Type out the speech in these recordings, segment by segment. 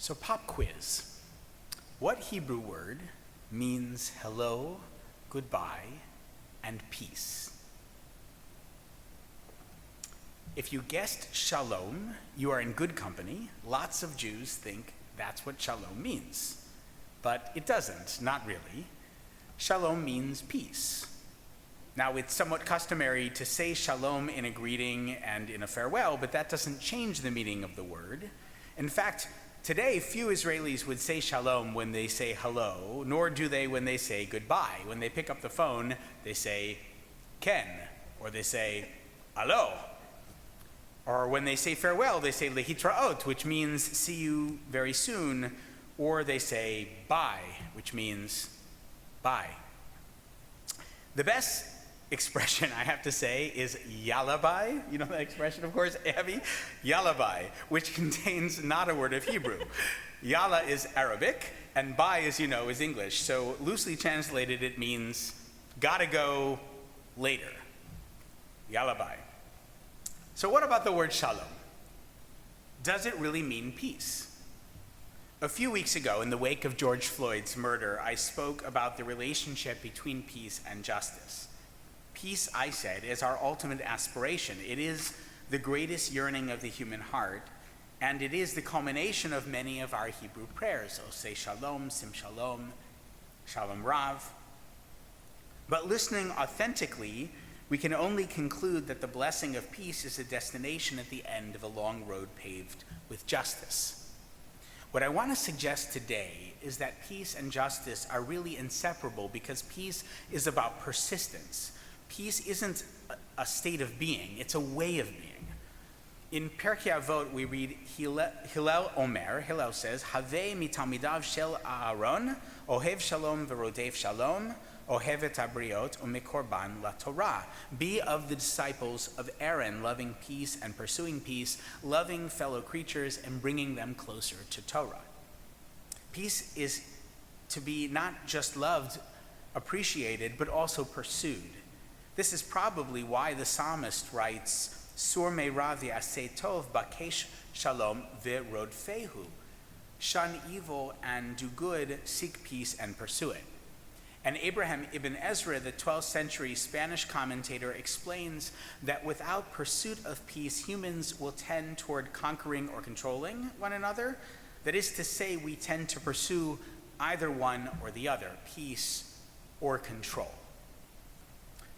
So pop quiz. What Hebrew word means hello, goodbye, and peace? If you guessed shalom, you are in good company. Lots of Jews think that's what shalom means. But it doesn't, not really. Shalom means peace. Now, it's somewhat customary to say shalom in a greeting and in a farewell, but that doesn't change the meaning of the word. In fact, today, few Israelis would say shalom when they say hello, nor do they when they say goodbye. When they pick up the phone, they say ken, or they say alo. Or when they say farewell, they say lehitraot, which means see you very soon, or they say bye, which means bye. The best expression, I have to say, is yalla bye. You know that expression, of course, Abby? Yalla bye, which contains not a word of Hebrew. Yalla is Arabic, and bye, as you know, is English. So loosely translated, it means gotta go later. Yalla bye. So what about the word shalom? Does it really mean peace? A few weeks ago, in the wake of George Floyd's murder, I spoke about the relationship between peace and justice. Peace, I said, is our ultimate aspiration. It is the greatest yearning of the human heart, and it is the culmination of many of our Hebrew prayers. Oseh shalom, sim shalom, shalom rav. But listening authentically, we can only conclude that the blessing of peace is a destination at the end of a long road paved with justice. What I want to suggest today is that peace and justice are really inseparable because peace is about persistence. Peace isn't a state of being, it's a way of being. In Parashat Avot, we read Hillel Omer. Hillel says, Havei mitalmidav shel Aaron, ohev shalom v'rodef shalom, ohev et habriot u'mikorban la Torah. Be of the disciples of Aaron, loving peace and pursuing peace, loving fellow creatures and bringing them closer to Torah. Peace is to be not just loved, appreciated, but also pursued. This is probably why the psalmist writes, Sur me'ra v'yaseh tov bakesh shalom v'rodfehu. Shun evil and do good, seek peace and pursue it. And Abraham ibn Ezra, the 12th century Spanish commentator, explains that without pursuit of peace, humans will tend toward conquering or controlling one another. That is to say, we tend to pursue either one or the other, peace or control.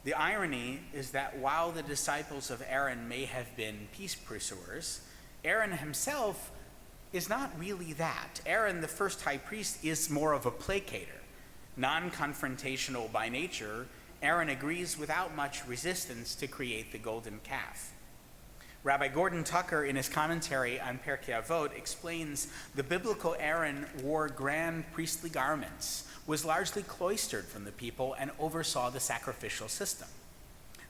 The irony is that while the disciples of Aaron may have been peace pursuers, Aaron himself is not really that. Aaron, the first high priest, is more of a placator. Non-confrontational by nature, Aaron agrees without much resistance to create the golden calf. Rabbi Gordon Tucker, in his commentary on Parashat Avot, explains the biblical Aaron wore grand priestly garments, was largely cloistered from the people, and oversaw the sacrificial system.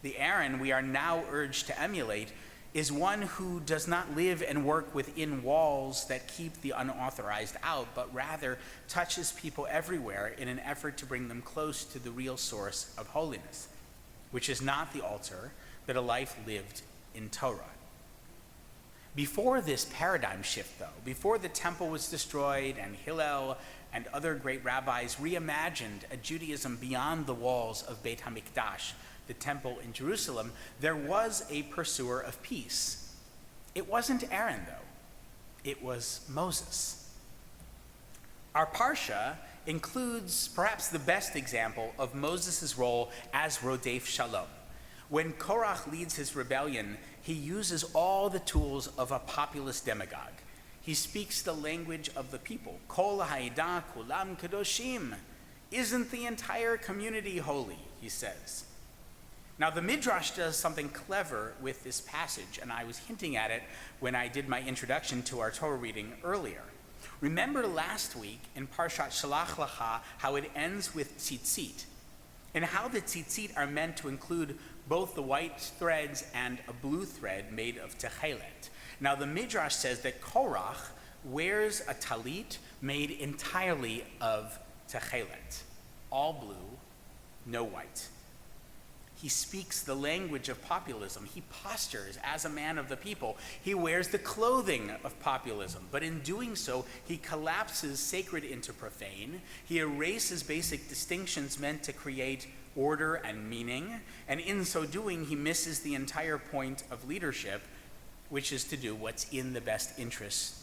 The Aaron we are now urged to emulate is one who does not live and work within walls that keep the unauthorized out, but rather touches people everywhere in an effort to bring them close to the real source of holiness, which is not the altar, but a life lived in Torah. Before this paradigm shift, though, before the temple was destroyed and Hillel and other great rabbis reimagined a Judaism beyond the walls of Beit HaMikdash, the temple in Jerusalem, there was a pursuer of peace. It wasn't Aaron, though. It was Moses. Our Parsha includes perhaps the best example of Moses' role as Rodef Shalom. When Korach leads his rebellion, he uses all the tools of a populist demagogue. He speaks the language of the people. Kol ha'edah kulam kadoshim. Isn't the entire community holy, he says. Now, the Midrash does something clever with this passage, and I was hinting at it when I did my introduction to our Torah reading earlier. Remember last week in Parashat Shalach Lecha how it ends with tzitzit, and how the tzitzit are meant to include both the white threads and a blue thread made of techelet. Now, the Midrash says that Korach wears a talit made entirely of techelet, all blue, no white. He speaks the language of populism. He postures as a man of the people. He wears the clothing of populism. But in doing so, he collapses sacred into profane. He erases basic distinctions meant to create order and meaning. And in so doing, he misses the entire point of leadership, which is to do what's in the best interest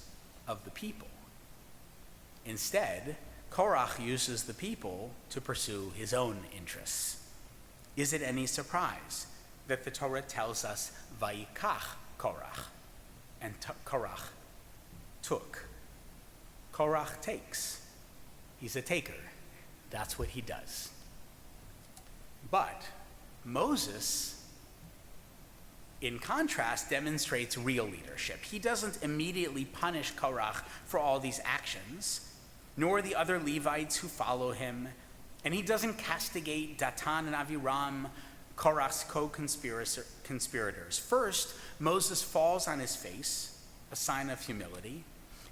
of the people. Instead, Korach uses the people to pursue his own interests. Is it any surprise that the Torah tells us, Vayikach Korach, and Korach took? Korach takes. He's a taker. That's what he does. But Moses, in contrast, demonstrates real leadership. He doesn't immediately punish Korach for all these actions, nor the other Levites who follow him. And he doesn't castigate Datan and Aviram, Korach's co-conspirators. First, Moses falls on his face, a sign of humility,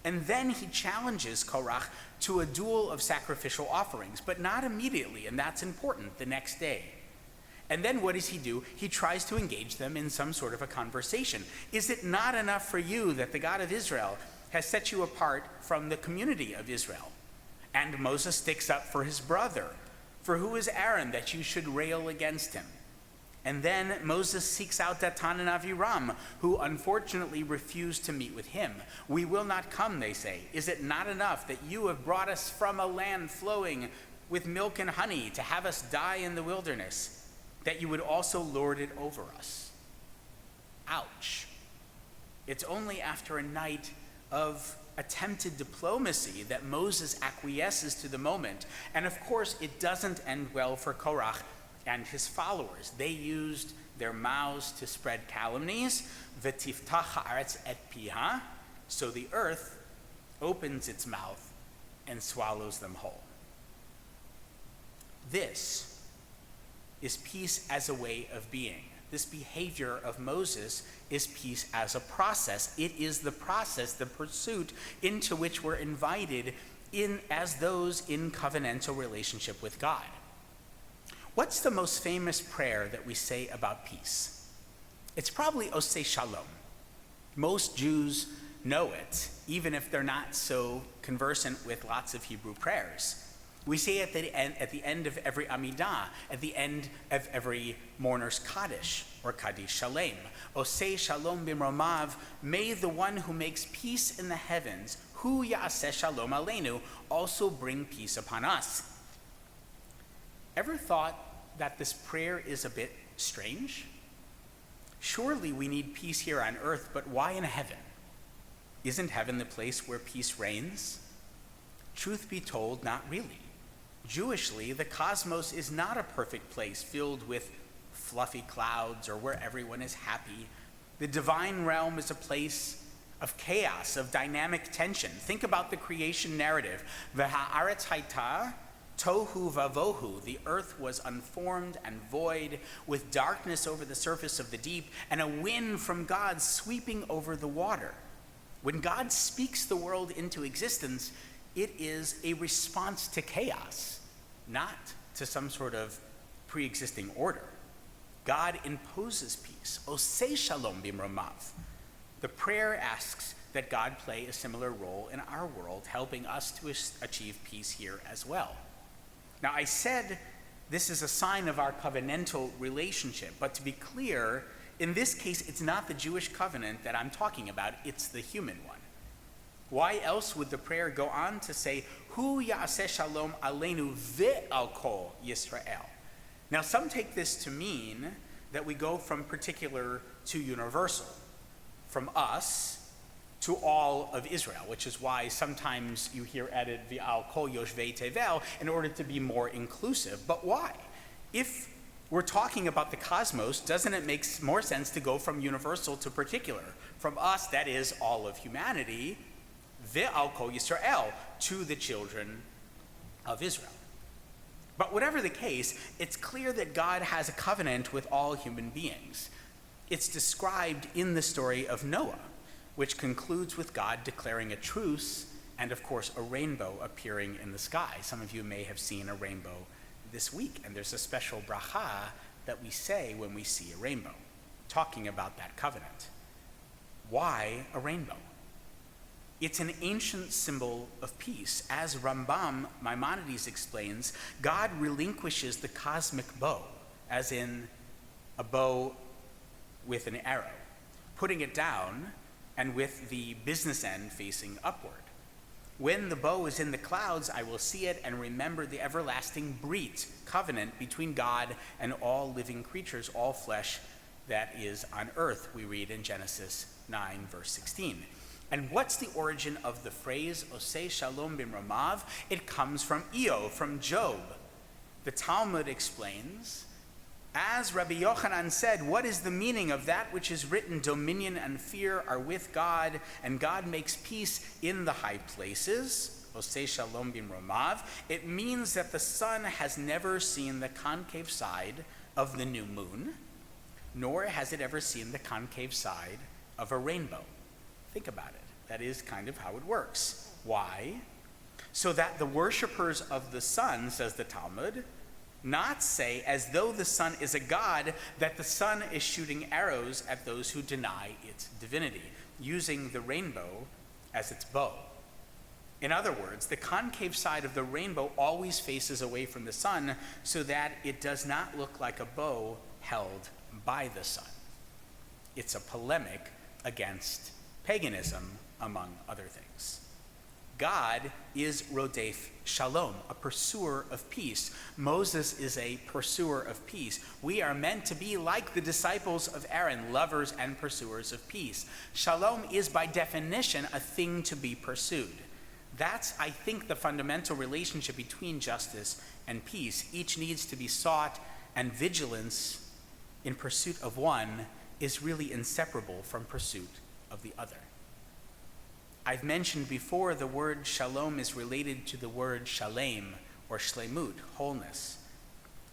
and then he challenges Korach to a duel of sacrificial offerings, but not immediately, and that's important, the next day. And then what does he do? He tries to engage them in some sort of a conversation. Is it not enough for you that the God of Israel has set you apart from the community of Israel? And Moses sticks up for his brother. For who is Aaron that you should rail against him? And then Moses seeks out Datan and Aviram, who unfortunately refuse to meet with him. We will not come, they say. Is it not enough that you have brought us from a land flowing with milk and honey to have us die in the wilderness, that you would also lord it over us? Ouch. It's only after a night of attempted diplomacy that Moses acquiesces to the moment. And of course, it doesn't end well for Korach and his followers. They used their mouths to spread calumnies. V'tiftach haaretz et piha. So the earth opens its mouth and swallows them whole. This is peace as a way of being. This behavior of Moses is peace as a process. It is the process, the pursuit into which we're invited in as those in covenantal relationship with God. What's the most famous prayer that we say about peace? It's probably Oseh Shalom. Most Jews know it, even if they're not so conversant with lots of Hebrew prayers. We say it at the end of every Amidah, at the end of every mourner's Kaddish, or Kaddish Shalem. Oseh Shalom bimromav, may the one who makes peace in the heavens, hu ya'aseh shalom aleinu, also bring peace upon us. Ever thought that this prayer is a bit strange? Surely we need peace here on earth, but why in heaven? Isn't heaven the place where peace reigns? Truth be told, not really. Jewishly, the cosmos is not a perfect place filled with fluffy clouds or where everyone is happy. The divine realm is a place of chaos, of dynamic tension. Think about the creation narrative. V'ha'aretz haita tohu vavohu. The earth was unformed and void, with darkness over the surface of the deep, and a wind from God sweeping over the water. When God speaks the world into existence, it is a response to chaos, not to some sort of pre-existing order. God imposes peace. Oseh shalom bimromav. The prayer asks that God play a similar role in our world, helping us to achieve peace here as well. Now, I said this is a sign of our covenantal relationship, but to be clear, in this case, it's not the Jewish covenant that I'm talking about, it's the human one. Why else would the prayer go on to say, Hu ya'aseh shalom aleinu ve'al kol Yisrael? Now, some take this to mean that we go from particular to universal, from us to all of Israel, which is why sometimes you hear added ve'al kol yoshvei tevel in order to be more inclusive. But why? If we're talking about the cosmos, doesn't it make more sense to go from universal to particular? From us, that is all of humanity, ve'al kol Yisrael, to the children of Israel. But whatever the case, it's clear that God has a covenant with all human beings. It's described in the story of Noah, which concludes with God declaring a truce and, of course, a rainbow appearing in the sky. Some of you may have seen a rainbow this week, and there's a special bracha that we say when we see a rainbow, talking about that covenant. Why a rainbow? It's an ancient symbol of peace. As Rambam Maimonides explains, God relinquishes the cosmic bow, as in a bow with an arrow, putting it down and with the business end facing upward. When the bow is in the clouds, I will see it and remember the everlasting brit, covenant between God and all living creatures, all flesh that is on earth, we read in Genesis 9, verse 16. And what's the origin of the phrase, Oseh Shalom b'mromav? It comes from Eo, from Job. The Talmud explains, as Rabbi Yochanan said, what is the meaning of that which is written, dominion and fear are with God, and God makes peace in the high places? Oseh Shalom b'mromav. It means that the sun has never seen the concave side of the new moon, nor has it ever seen the concave side of a rainbow. Think about it. That is kind of how it works. Why? So that the worshipers of the sun, says the Talmud, not say as though the sun is a god, that the sun is shooting arrows at those who deny its divinity, using the rainbow as its bow. In other words, the concave side of the rainbow always faces away from the sun so that it does not look like a bow held by the sun. It's a polemic against paganism, among other things. God is Rodef Shalom, a pursuer of peace. Moses is a pursuer of peace. We are meant to be like the disciples of Aaron, lovers and pursuers of peace. Shalom is by definition a thing to be pursued. That's, I think, the fundamental relationship between justice and peace. Each needs to be sought, and vigilance in pursuit of one is really inseparable from pursuit of the other. I've mentioned before the word shalom is related to the word shalem, or shlemut, wholeness.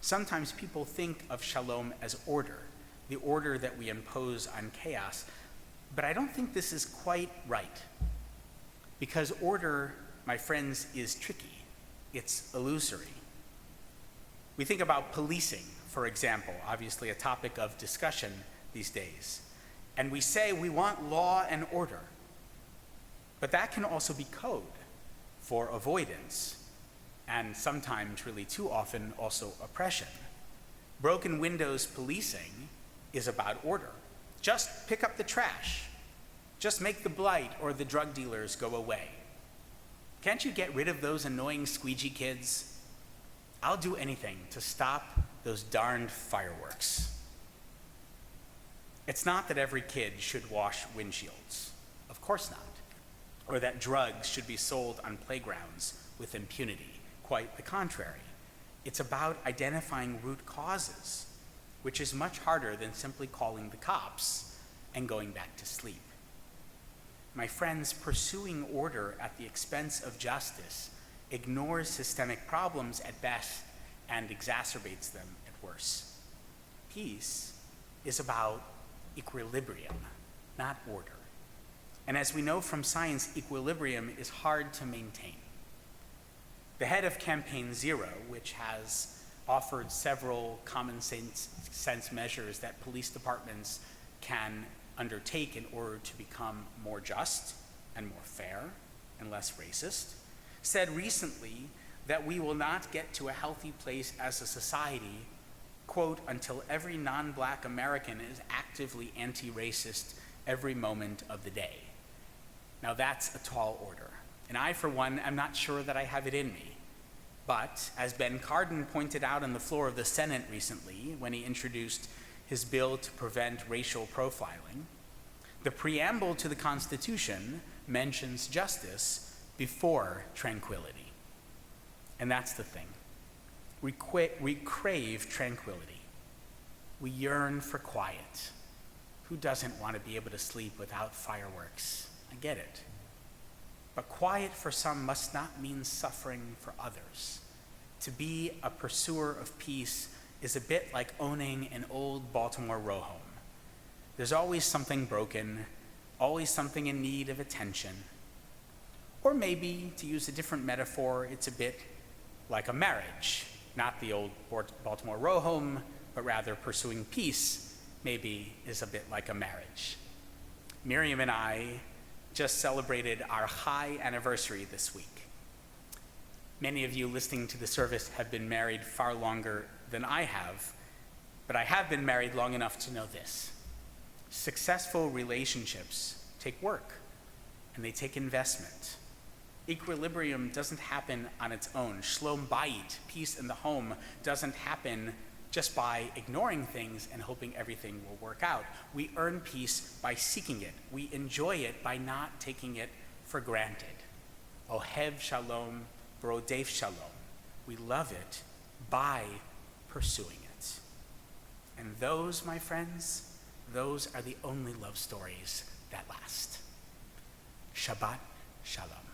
Sometimes people think of shalom as order, the order that we impose on chaos, but I don't think this is quite right. Because order, my friends, is tricky. It's illusory. We think about policing, for example, obviously a topic of discussion these days. And we say we want law and order. But that can also be code for avoidance, and sometimes, really too often, also oppression. Broken windows policing is about order. Just pick up the trash. Just make the blight or the drug dealers go away. Can't you get rid of those annoying squeegee kids? I'll do anything to stop those darned fireworks. It's not that every kid should wash windshields. Of course not. Or that drugs should be sold on playgrounds with impunity. Quite the contrary. It's about identifying root causes, which is much harder than simply calling the cops and going back to sleep. My friends, pursuing order at the expense of justice ignores systemic problems at best and exacerbates them at worst. Peace is about equilibrium, not order. And as we know from science, equilibrium is hard to maintain. The head of Campaign Zero, which has offered several common sense measures that police departments can undertake in order to become more just and more fair and less racist, said recently that we will not get to a healthy place as a society, quote, until every non-black American is actively anti-racist every moment of the day. Now that's a tall order, and I, for one, am not sure that I have it in me. But, as Ben Cardin pointed out on the floor of the Senate recently, when he introduced his bill to prevent racial profiling, the preamble to the Constitution mentions justice before tranquility. And that's the thing. We crave tranquility. We yearn for quiet. Who doesn't want to be able to sleep without fireworks? I get it. But quiet for some must not mean suffering for others. To be a pursuer of peace is a bit like owning an old Baltimore row home. There's always something broken, always something in need of attention. Or maybe, to use a different metaphor, it's a bit like a marriage. Not the old Baltimore row home, but rather pursuing peace maybe is a bit like a marriage. Miriam and I just celebrated our high anniversary this week. Many of you listening to the service have been married far longer than I have, but I have been married long enough to know this. Successful relationships take work, and they take investment. Equilibrium doesn't happen on its own. Shalom bayit, peace in the home, doesn't happen just by ignoring things and hoping everything will work out. We earn peace by seeking it. We enjoy it by not taking it for granted. Ohev shalom, brodef shalom. We love it by pursuing it. And those, my friends, those are the only love stories that last. Shabbat shalom.